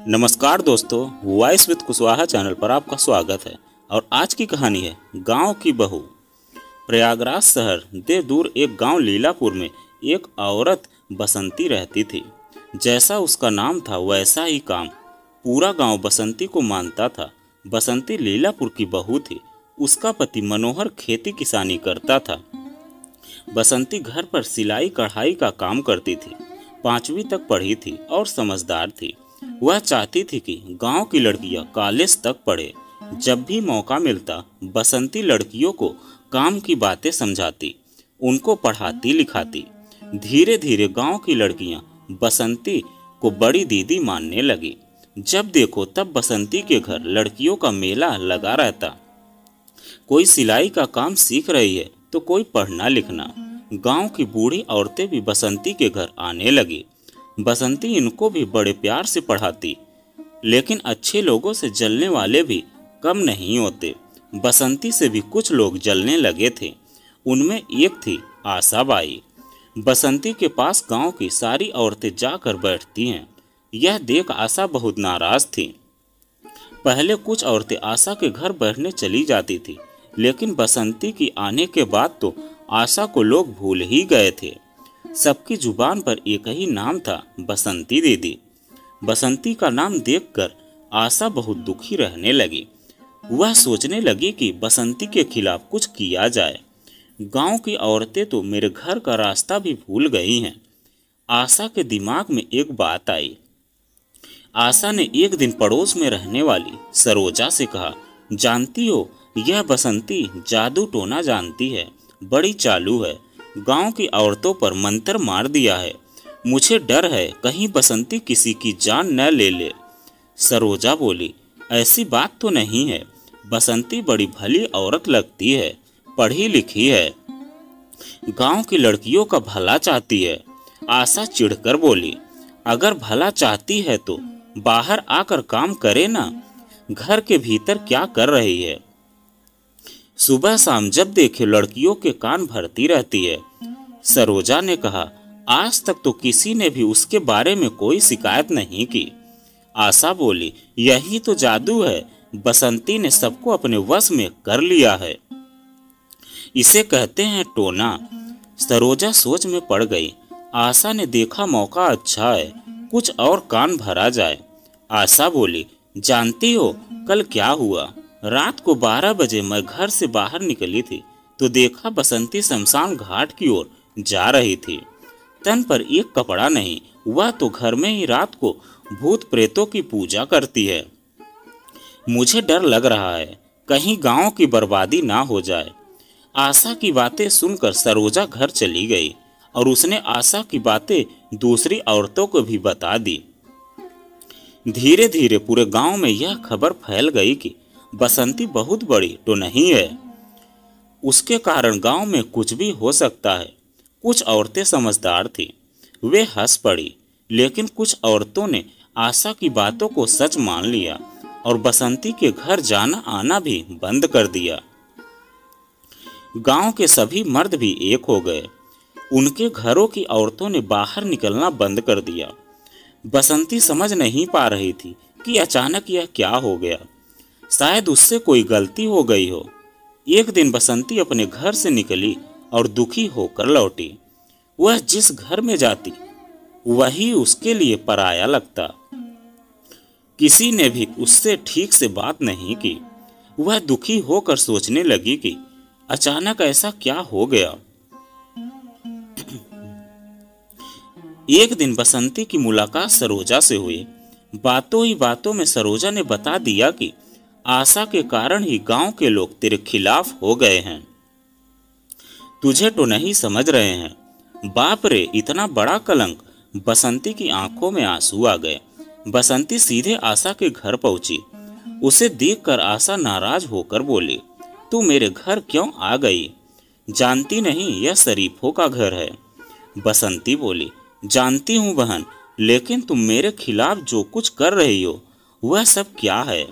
नमस्कार दोस्तों, voice with Kushwaha channel पर आपका स्वागत है। और आज की कहानी है गांव की बहू। प्रयागराज शहर दे दूर एक गांव लीलापुर में एक औरत बसंती रहती थी। जैसा उसका नाम था वैसा ही काम। पूरा गांव बसंती को मानता था। बसंती लीलापुर की बहू थी। उसका पति मनोहर खेती किसानी करता था। बसंती घर पर सिलाई कढ़ाई का काम करती थी। 5वीं तक पढ़ी थी और समझदार थी। वह चाहती थी कि गांव की लड़कियां कॉलेज तक पढ़े। जब भी मौका मिलता बसंती लड़कियों को काम की बातें समझाती, उनको पढ़ाती लिखाती। धीरे धीरे गांव की लड़कियां बसंती को बड़ी दीदी मानने लगी। जब देखो तब बसंती के घर लड़कियों का मेला लगा रहता। कोई सिलाई का काम सीख रही है तो कोई पढ़ना लिखना। गांव की बूढ़ी औरतें भी बसंती के घर आने लगी। बसंती इनको भी बड़े प्यार से पढ़ाती, लेकिन अच्छे लोगों से जलने वाले भी कम नहीं होते। बसंती से भी कुछ लोग जलने लगे थे। उनमें एक थी आशा बाई। बसंती के पास गांव की सारी औरतें जाकर बैठती हैं। यह देख आशा बहुत नाराज थी। पहले कुछ औरतें आशा के घर बैठने चली जाती थी, लेकिन बसंती की आने के बाद तो आशा को लोग भूल ही गए थे। सबकी जुबान पर एक ही नाम था, बसंती दीदी। बसंती का नाम देखकर आशा बहुत दुखी रहने लगी। वह सोचने लगी कि बसंती के खिलाफ कुछ किया जाए। गांव की औरतें तो मेरे घर का रास्ता भी भूल गई हैं। आशा के दिमाग में एक बात आई। आशा ने एक दिन पड़ोस में रहने वाली सरोजा से कहा, जानती हो यह बसंती जादू टोना जानती है, बड़ी चालू है। गांव की औरतों पर मंत्र मार दिया है। मुझे डर है कहीं बसंती किसी की जान न ले ले। सरोजा बोली, ऐसी बात तो नहीं है। बसंती बड़ी भली औरत लगती है, पढ़ी लिखी है, गांव की लड़कियों का भला चाहती है। आशा चिढ़कर बोली, अगर भला चाहती है तो बाहर आकर काम करे ना, घर के भीतर क्या कर रही है। सुबह शाम जब देखे लड़कियों के कान भरती रहती है। सरोजा ने कहा, आज तक तो किसी ने भी उसके बारे में कोई शिकायत नहीं की। आशा बोली, यही तो जादू है। बसंती ने सबको अपने वश में कर लिया है। इसे कहते हैं टोना। सरोजा सोच में पड़ गई। आशा ने देखा मौका अच्छा है, कुछ और कान भरा जाए। आशा बोली, जानती हो कल क्या हुआ? रात को 12 बजे मैं घर से बाहर निकली थी तो देखा बसंती शमशान घाट की ओर जा रही थी। तन पर एक कपड़ा नहीं। वह तो घर में ही रात को भूत प्रेतों की पूजा करती है। मुझे डर लग रहा है कहीं गांव की बर्बादी ना हो जाए। आशा की बातें सुनकर सरोजा घर चली गई और उसने आशा की बातें दूसरी औरतों को भी बता दी। धीरे धीरे पूरे गांव में यह खबर फैल गई कि बसंती बहुत बड़ी तो नहीं है। उसके कारण गांव में कुछ भी हो सकता है। कुछ औरतें समझदार थी, वे हंस पड़ी, लेकिन कुछ औरतों ने आशा की बातों को सच मान लिया और बसंती के घर जाना आना भी बंद कर दिया। गांव के सभी मर्द भी एक हो गए। उनके घरों की औरतों ने बाहर निकलना बंद कर दिया। बसंती समझ नहीं पा रही थी कि अचानक यह क्या हो गया। शायद उससे कोई गलती हो गई हो। एक दिन बसंती अपने घर से निकली और दुखी होकर लौटी। वह जिस घर में जाती वही उसके लिए पराया लगता। किसी ने भी उससे ठीक से बात नहीं की। वह दुखी होकर सोचने लगी कि अचानक ऐसा क्या हो गया। एक दिन बसंती की मुलाकात सरोजा से हुई। बातों ही बातों में सरोजा ने बता दिया कि आशा के कारण ही गांव के लोग तेरे खिलाफ हो गए हैं। तुझे तो नहीं समझ रहे हैं। बाप रे, इतना बड़ा कलंक। बसंती की आंखों में आंसू आ गए। बसंती सीधे आशा के घर पहुंची। उसे देखकर आशा नाराज होकर बोली, तू मेरे घर क्यों आ गई? जानती नहीं यह शरीफों का घर है। बसंती बोली, जानती हूँ बहन, लेकिन तुम मेरे खिलाफ जो कुछ कर रही हो वह सब क्या है?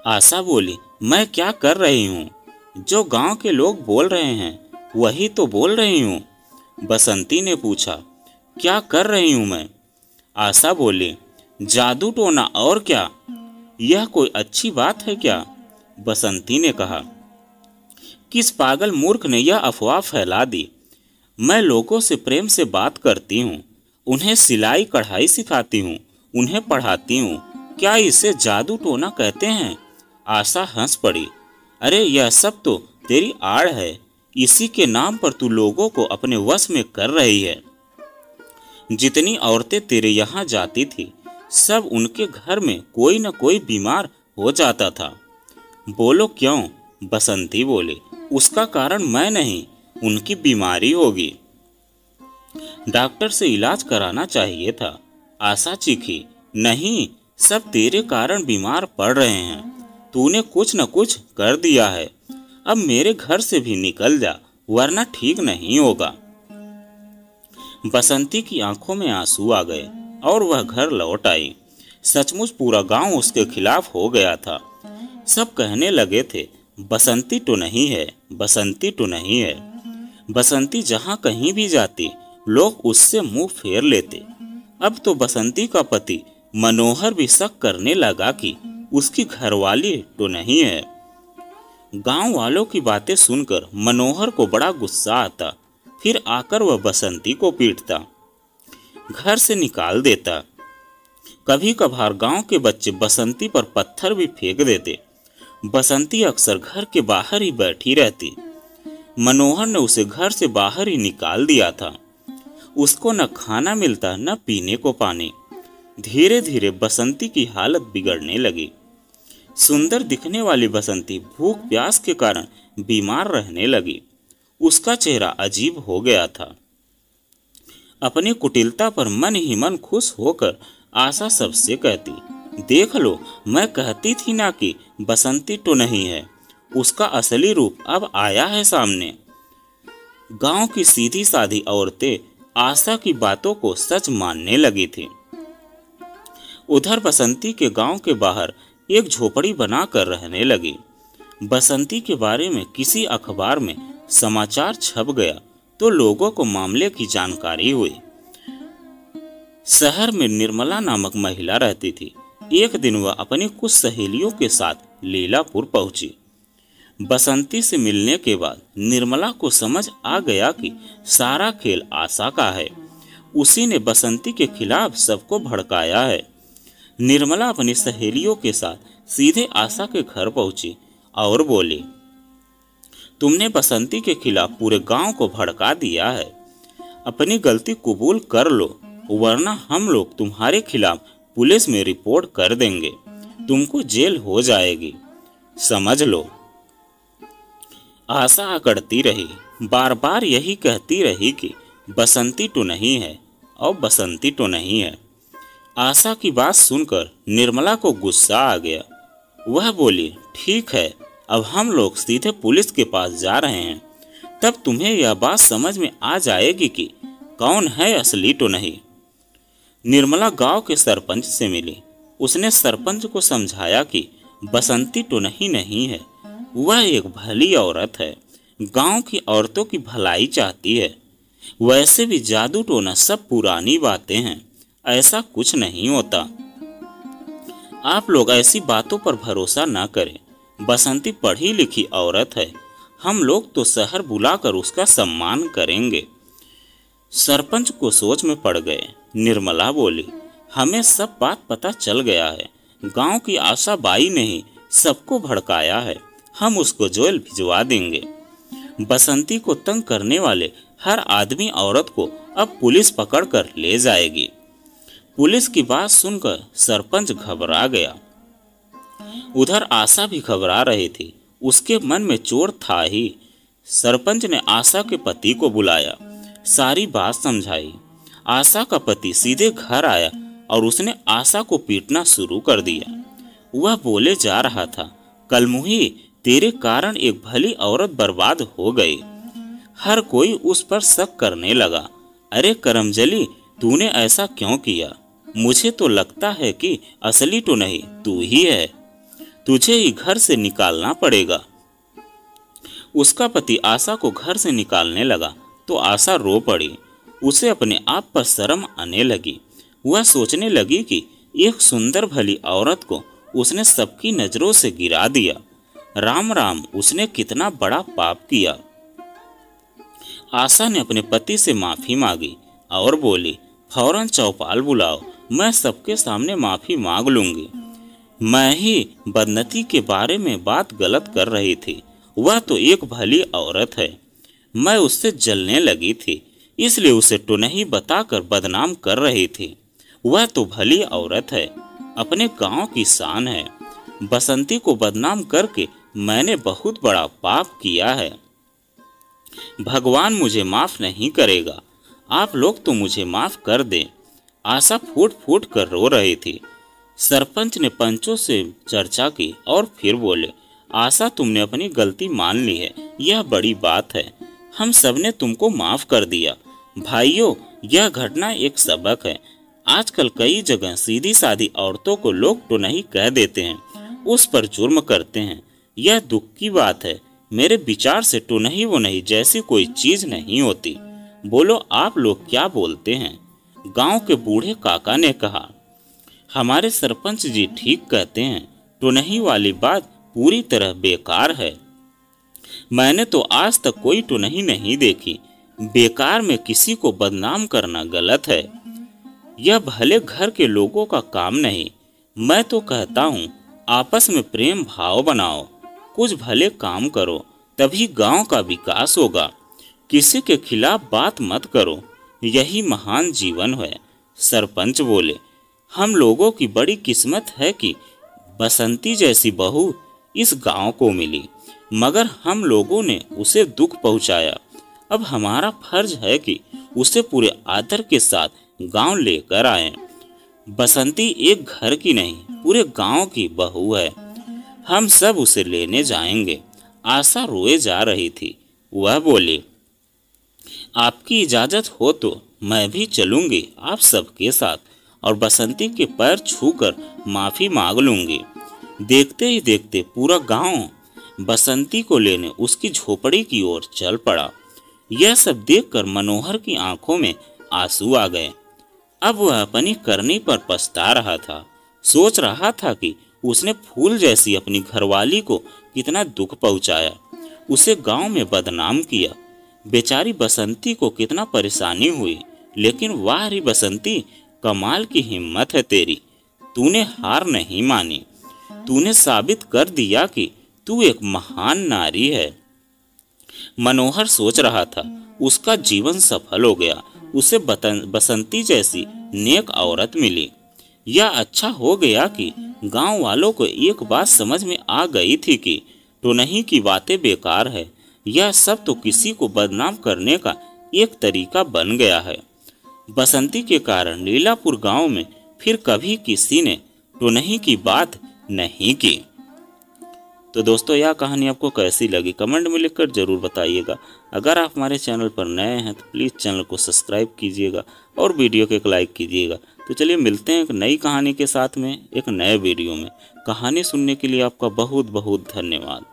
आशा बोली, मैं क्या कर रही हूँ? जो गांव के लोग बोल रहे हैं वही तो बोल रही हूँ। बसंती ने पूछा, क्या कर रही हूँ मैं? आशा बोली, जादू टोना और क्या, यह कोई अच्छी बात है क्या? बसंती ने कहा। किस पागल मूर्ख ने यह अफवाह फैला दी? मैं लोगों से प्रेम से बात करती हूँ, उन्हें सिलाई कढ़ाई सिखाती हूँ, उन्हें पढ़ाती हूँ, क्या इसे जादू टोना कहते हैं? आशा हंस पड़ी। अरे यह सब तो तेरी आड़ है, इसी के नाम पर तू लोगों को अपने वश में कर रही है। जितनी औरतें तेरे यहाँ जाती थी, सब उनके घर में कोई न कोई बीमार हो जाता था। बोलो क्यों? बसंती बोली। उसका कारण मैं नहीं, उनकी बीमारी होगी। डॉक्टर से इलाज कराना चाहिए था। आशा चीखी। नहीं, सब तेरे कारण बीमार पड़ रहे हैं। तूने कुछ न कुछ कर दिया है। अब मेरे घर से भी निकल जा, वरना ठीक नहीं होगा। बसंती की आंखों में आंसू आ गए और वह घर लौट आई। सचमुच पूरा गांव उसके खिलाफ हो गया था। सब कहने लगे थे, बसंती तो नहीं है, बसंती तो नहीं है। बसंती जहां कहीं भी जाती, लोग उससे मुंह फेर लेते। अब तो बसंती का पति मनोहर भी शक करने लगा कि उसकी घरवाली तो नहीं है। गांव वालों की बातें सुनकर मनोहर को बड़ा गुस्सा आता। फिर आकर वह बसंती को पीटता, घर से निकाल देता। कभी कभार गांव के बच्चे बसंती पर पत्थर भी फेंक देते। बसंती अक्सर घर के बाहर ही बैठी रहती। मनोहर ने उसे घर से बाहर ही निकाल दिया था। उसको न खाना मिलता, न पीने को पानी। धीरे धीरे बसंती की हालत बिगड़ने लगी। सुंदर दिखने वाली बसंती भूख प्यास के कारण बीमार रहने लगी। उसका चेहरा अजीब हो गया था। अपनी कुटिलता पर मन ही मन खुश होकर आशा सबसे कहती, देख लो, मैं कहती थी ना कि बसंती तो नहीं है। उसका असली रूप अब आया है सामने। गांव की सीधी साधी औरतें आशा की बातों को सच मानने लगी थी। उधर बसंती के गांव के बाहर एक झोपड़ी बनाकर रहने लगी। बसंती के बारे में किसी अखबार में समाचार छप गया तो लोगों को मामले की जानकारी हुई। शहर में निर्मला नामक महिला रहती थी। एक दिन वह अपनी कुछ सहेलियों के साथ लीलापुर पहुंची। बसंती से मिलने के बाद निर्मला को समझ आ गया कि सारा खेल आशा का है। उसी ने बसंती के खिलाफ सबको भड़काया है। निर्मला अपनी सहेलियों के साथ सीधे आशा के घर पहुंची और बोली, तुमने बसंती के खिलाफ पूरे गांव को भड़का दिया है। अपनी गलती कबूल कर लो, वरना हम लोग तुम्हारे खिलाफ पुलिस में रिपोर्ट कर देंगे। तुमको जेल हो जाएगी, समझ लो। आशा अकड़ती रही, बार बार यही कहती रही कि बसंती तो नहीं है और बसंती तो नहीं है। आशा की बात सुनकर निर्मला को गुस्सा आ गया। वह बोली, ठीक है, अब हम लोग सीधे पुलिस के पास जा रहे हैं। तब तुम्हें यह बात समझ में आ जाएगी कि कौन है असली तो नहीं। निर्मला गांव के सरपंच से मिली। उसने सरपंच को समझाया कि बसंती तो नहीं है, वह एक भली औरत है, गांव की औरतों की भलाई चाहती है। वैसे भी जादू टोना सब पुरानी बातें हैं, ऐसा कुछ नहीं होता। आप लोग ऐसी बातों पर भरोसा ना करें। बसंती पढ़ी लिखी औरत है, हम लोग तो शहर बुलाकर उसका सम्मान करेंगे। सरपंच को सोच में पड़ गए। निर्मला बोली, हमें सब बात पता चल गया है। गांव की आशा बाई ने ही सबको भड़काया है। हम उसको जेल भिजवा देंगे। बसंती को तंग करने वाले हर आदमी औरत को अब पुलिस पकड़ कर ले जाएगी। पुलिस की बात सुनकर सरपंच घबरा गया। उधर आशा भी घबरा रही थी। उसके मन में चोट था ही। सरपंच ने आशा के पति को बुलाया, सारी बात समझाई। आशा का पति सीधे घर आया और उसने आशा को पीटना शुरू कर दिया। वह बोले जा रहा था, कलमुही, तेरे कारण एक भली औरत बर्बाद हो गई। हर कोई उस पर शक करने लगा। अरे करमजली, तूने ऐसा क्यों किया? मुझे तो लगता है कि असली तो नहीं तू ही है। तुझे ही घर से निकालना पड़ेगा। उसका पति आशा को घर से निकालने लगा तो आशा रो पड़ी। उसे अपने आप पर शर्म आने लगी। वह सोचने लगी कि एक सुंदर भली औरत को उसने सबकी नजरों से गिरा दिया। राम राम, उसने कितना बड़ा पाप किया। आशा ने अपने पति से माफी मांगी और बोली, फौरन चौपाल बुलाओ, मैं सबके सामने माफी मांग लूंगी। मैं ही बदनती के बारे में बात गलत कर रही थी, वह तो एक भली औरत है। मैं उससे जलने लगी थी, इसलिए उसे टुनही बताकर बदनाम कर रही थी। वह तो भली औरत है, अपने गांव की शान है। बसंती को बदनाम करके मैंने बहुत बड़ा पाप किया है। भगवान मुझे माफ नहीं करेगा, आप लोग तो मुझे माफ कर दें। आशा फूट फूट कर रो रही थी। सरपंच ने पंचों से चर्चा की और फिर बोले, आशा, तुमने अपनी गलती मान ली है, यह बड़ी बात है। हम सबने तुमको माफ कर दिया। भाइयों, यह घटना एक सबक है। आजकल कई जगह सीधी सादी औरतों को लोग तो नहीं कह देते हैं, उस पर जुर्म करते हैं। यह दुख की बात है। मेरे विचार से तो नहीं वो नहीं जैसी कोई चीज नहीं होती। बोलो आप लोग क्या बोलते हैं? गांव के बूढ़े काका ने कहा, हमारे सरपंच जी ठीक कहते हैं, तो नहीं वाली बात पूरी तरह बेकार है। मैंने तो आज तक कोई तो नहीं देखी। बेकार में किसी को बदनाम करना गलत है। यह भले घर के लोगों का काम नहीं। मैं तो कहता हूँ आपस में प्रेम भाव बनाओ, कुछ भले काम करो, तभी गांव का विकास होगा। किसी के खिलाफ बात मत करो, यही महान जीवन है। सरपंच बोले, हम लोगों की बड़ी किस्मत है कि बसंती जैसी बहू इस गांव को मिली, मगर हम लोगों ने उसे दुख पहुंचाया। अब हमारा फर्ज है कि उसे पूरे आदर के साथ गांव लेकर आए। बसंती एक घर की नहीं, पूरे गांव की बहू है। हम सब उसे लेने जाएंगे। आशा रोए जा रही थी। वह बोली, आपकी इजाजत हो तो मैं भी चलूंगी आप सबके साथ और बसंती के पैर छूकर माफी मांग लूंगी। देखते ही देखते पूरा गांव बसंती को लेने उसकी झोपड़ी की ओर चल पड़ा। यह सब देखकर मनोहर की आंखों में आंसू आ गए। अब वह अपनी करनी पर पछता रहा था। सोच रहा था कि उसने फूल जैसी अपनी घरवाली को कितना दुख पहुंचाया, उसे गांव में बदनाम किया। बेचारी बसंती को कितना परेशानी हुई, लेकिन वाह रे बसंती, कमाल की हिम्मत है तेरी। तूने हार नहीं मानी। तूने साबित कर दिया कि तू एक महान नारी है। मनोहर सोच रहा था उसका जीवन सफल हो गया, उसे बसंती जैसी नेक औरत मिली। यह अच्छा हो गया कि गांव वालों को एक बात समझ में आ गई थी कि तो नहीं की बातें बेकार है। यह सब तो किसी को बदनाम करने का एक तरीका बन गया है। बसंती के कारण लीलापुर गांव में फिर कभी किसी ने तो नहीं की बात नहीं की। तो दोस्तों, यह कहानी आपको कैसी लगी कमेंट में लिखकर जरूर बताइएगा। अगर आप हमारे चैनल पर नए हैं तो प्लीज़ चैनल को सब्सक्राइब कीजिएगा और वीडियो को एक लाइक कीजिएगा। तो चलिए मिलते हैं एक नई कहानी के साथ में एक नए वीडियो में। कहानी सुनने के लिए आपका बहुत बहुत धन्यवाद।